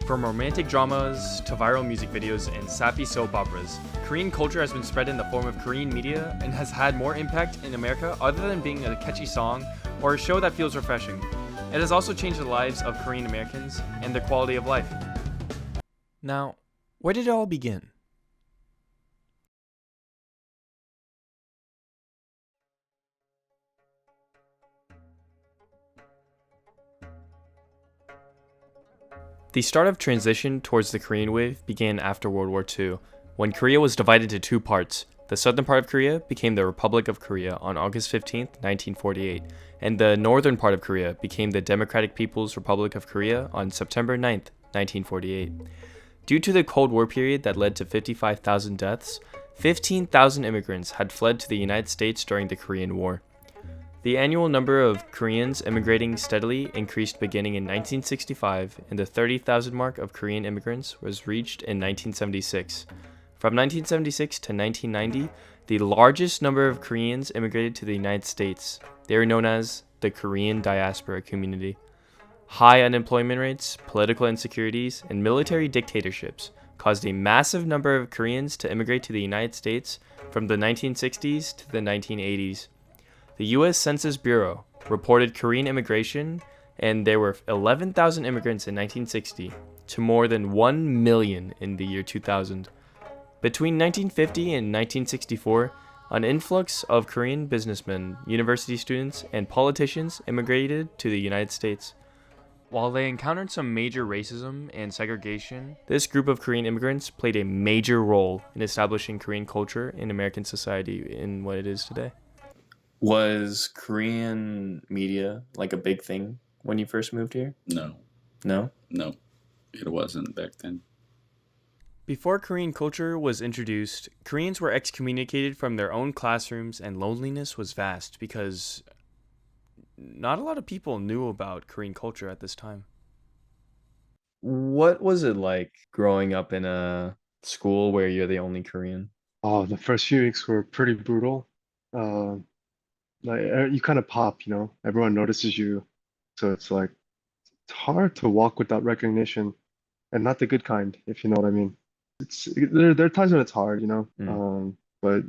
From romantic dramas to viral music videos and sappy soap operas, Korean culture has been spread in the form of Korean media and has had more impact in America other than being a catchy song or a show that feels refreshing. It has also changed the lives of Korean Americans and their quality of life. Now, where did it all begin? The start of transition towards the Korean wave began after World War II, when Korea was divided into two parts. The southern part of Korea became the Republic of Korea on August 15, 1948, and the northern part of Korea became the Democratic People's Republic of Korea on September 9, 1948. Due to the Cold War period that led to 55,000 deaths, 15,000 immigrants had fled to the United States during the Korean War. The annual number of Koreans immigrating steadily increased beginning in 1965, and the 30,000 mark of Korean immigrants was reached in 1976. From 1976 to 1990, the largest number of Koreans immigrated to the United States. They are known as the Korean diaspora community. High unemployment rates, political insecurities, and military dictatorships caused a massive number of Koreans to immigrate to the United States from the 1960s to the 1980s. The U.S. Census Bureau reported Korean immigration, and there were 11,000 immigrants in 1960 to more than 1 million in the year 2000. Between 1950 and 1964, an influx of Korean businessmen, university students, and politicians immigrated to the United States. While they encountered some major racism and segregation, this group of Korean immigrants played a major role in establishing Korean culture in American society in what it is today. Was Korean media like a big thing when you first moved here? No, No? it wasn't back then. Before Korean culture was introduced, Koreans were excommunicated from their own classrooms, and loneliness was vast because not a lot of people knew about Korean culture at this time. What was it like growing up in a school where you're the only Korean? Oh, the first few weeks were pretty brutal. Uh, you kind of pop, everyone notices you. So it's like, it's hard to walk without recognition, and not the good kind, if you know what I mean. There are times when it's hard, but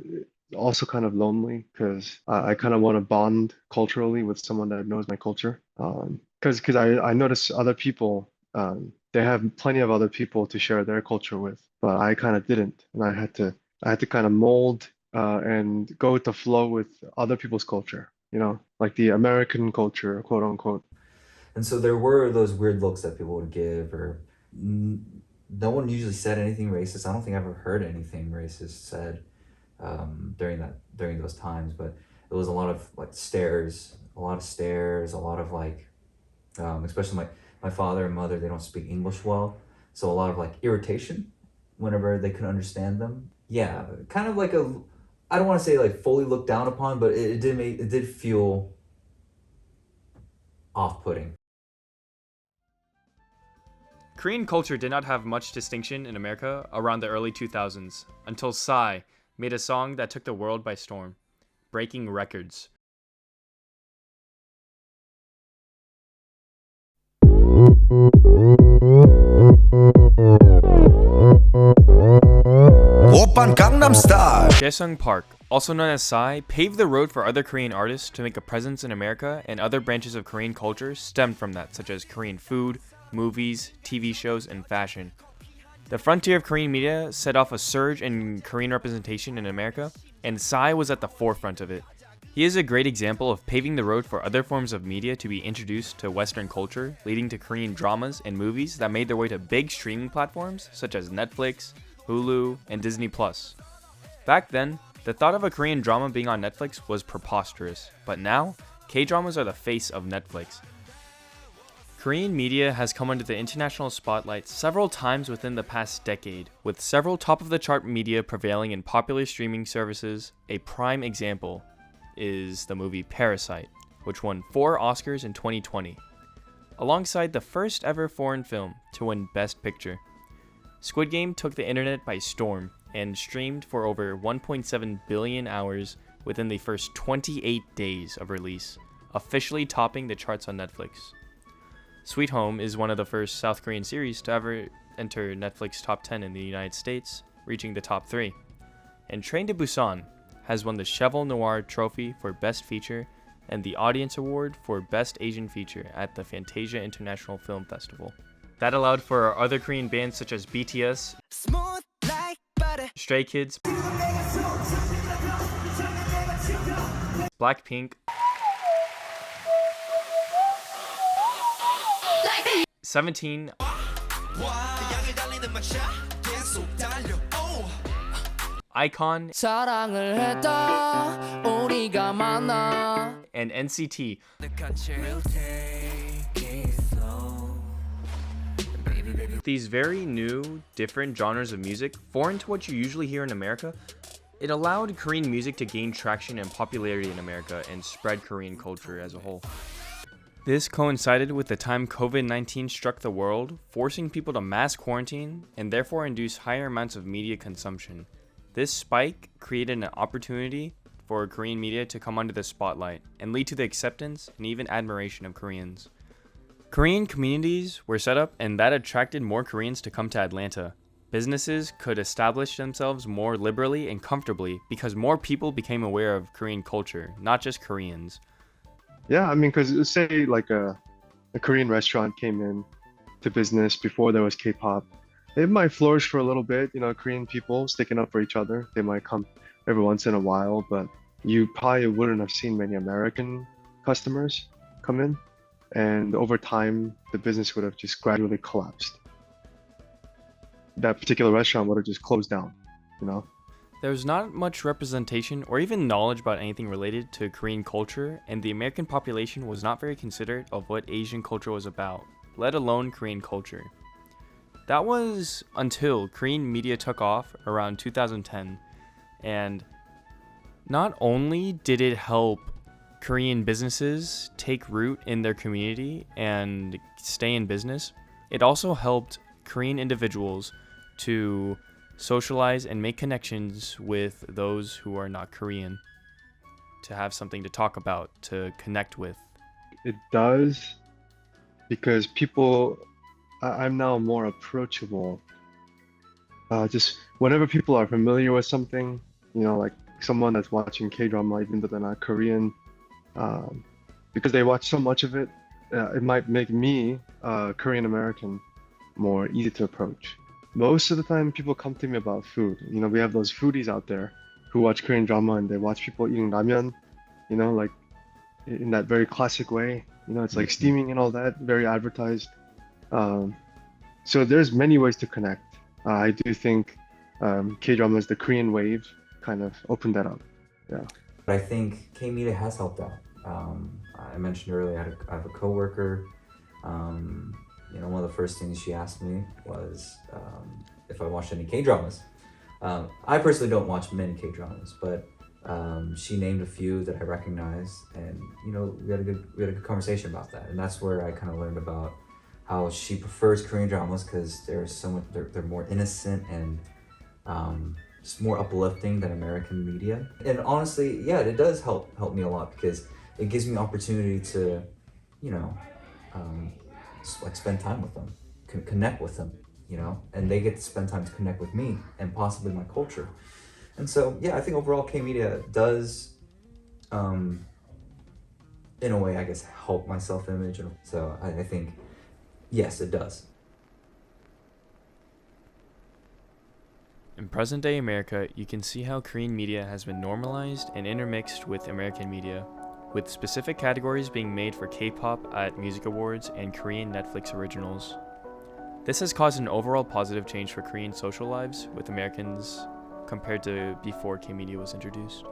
also kind of lonely because I kind of want to bond culturally with someone that knows my culture. Because I notice other people, they have plenty of other people to share their culture with, but I kind of didn't, and I had to kind of mold and go with the flow with other people's culture, like the American culture, quote unquote. And so there were those weird looks that people would give, or no one usually said anything racist. I don't think I ever heard anything racist said during those times, but it was a lot of like stares, a lot of like, especially my father and mother, they don't speak English well, so a lot of like irritation whenever they couldn't understand them. Yeah, kind of like I don't want to say like fully looked down upon, but it did feel off-putting. Korean culture did not have much distinction in America around the early 2000s until Psy made a song that took the world by storm, breaking records. Oppan Gangnam Style. Daesung Park, also known as Psy, paved the road for other Korean artists to make a presence in America, and other branches of Korean culture stemmed from that, such as Korean food, movies, TV shows, and fashion. The frontier of Korean media set off a surge in Korean representation in America, and Psy was at the forefront of it. He is a great example of paving the road for other forms of media to be introduced to Western culture, leading to Korean dramas and movies that made their way to big streaming platforms such as Netflix, Hulu, and Disney+. Back then, the thought of a Korean drama being on Netflix was preposterous, but now, K-dramas are the face of Netflix. Korean media has come under the international spotlight several times within the past decade, with several top-of-the-chart media prevailing in popular streaming services. A prime example is the movie Parasite, which won 4 Oscars in 2020. alongside the first ever foreign film to win Best Picture. Squid Game took the internet by storm and streamed for over 1.7 billion hours within the first 28 days of release, officially topping the charts on Netflix. Sweet Home is one of the first South Korean series to ever enter Netflix top 10 in the United States, reaching the top 3. And Train to Busan has won the Cheval Noir Trophy for Best Feature and the Audience Award for Best Asian Feature at the Fantasia International Film Festival. That allowed for other Korean bands such as BTS, Stray Kids, Blackpink, 17, iKON, and NCT. These very new, different genres of music, foreign to what you usually hear in America, it allowed Korean music to gain traction and popularity in America and spread Korean culture as a whole. This coincided with the time COVID-19 struck the world, forcing people to mass quarantine and therefore induce higher amounts of media consumption. This spike created an opportunity for Korean media to come under the spotlight and lead to the acceptance and even admiration of Koreans. Korean communities were set up, and that attracted more Koreans to come to Atlanta. Businesses could establish themselves more liberally and comfortably because more people became aware of Korean culture, not just Koreans. Yeah, I mean, because say like a Korean restaurant came in to business before there was K-pop, it might flourish for a little bit. You know, Korean people sticking up for each other. They might come every once in a while, but you probably wouldn't have seen many American customers come in. And over time, the business would have just gradually collapsed. That particular restaurant would have just closed down, you know? There's not much representation or even knowledge about anything related to Korean culture, and the American population was not very considerate of what Asian culture was about, let alone Korean culture. That was until Korean media took off around 2010, and not only did it help Korean businesses take root in their community and stay in business, it also helped Korean individuals to socialize and make connections with those who are not Korean, to have something to talk about, to connect with. It does, because I'm now more approachable. Just whenever people are familiar with something, you know, like someone that's watching K-drama, even though they're not Korean, because they watch so much of it, it might make me, Korean American, more easy to approach. Most of the time, people come to me about food. You know, we have those foodies out there who watch Korean drama and they watch people eating ramen, you know, like in that very classic way. You know, it's like steaming and all that, very advertised. So there's many ways to connect. I do think K-dramas, the Korean wave, kind of opened that up. Yeah. But I think K-media has helped out. I mentioned earlier, I have a coworker. You know, one of the first things she asked me was if I watched any K-dramas. I personally don't watch many K-dramas, but she named a few that I recognize, and you know, we had a good conversation about that, and that's where I kind of learned about how she prefers Korean dramas because they're more innocent and just more uplifting than American media. And honestly, yeah, it does help me a lot because it gives me opportunity to, you know, like spend time with them, connect with them, you know, and they get to spend time to connect with me and possibly my culture. And so, yeah, I think overall K-media does, in a way, I guess, help my self-image. So I think, yes, it does. In present-day America, you can see how Korean media has been normalized and intermixed with American media, with specific categories being made for K-pop at music awards and Korean Netflix originals. This has caused an overall positive change for Korean social lives with Americans compared to before K-media was introduced.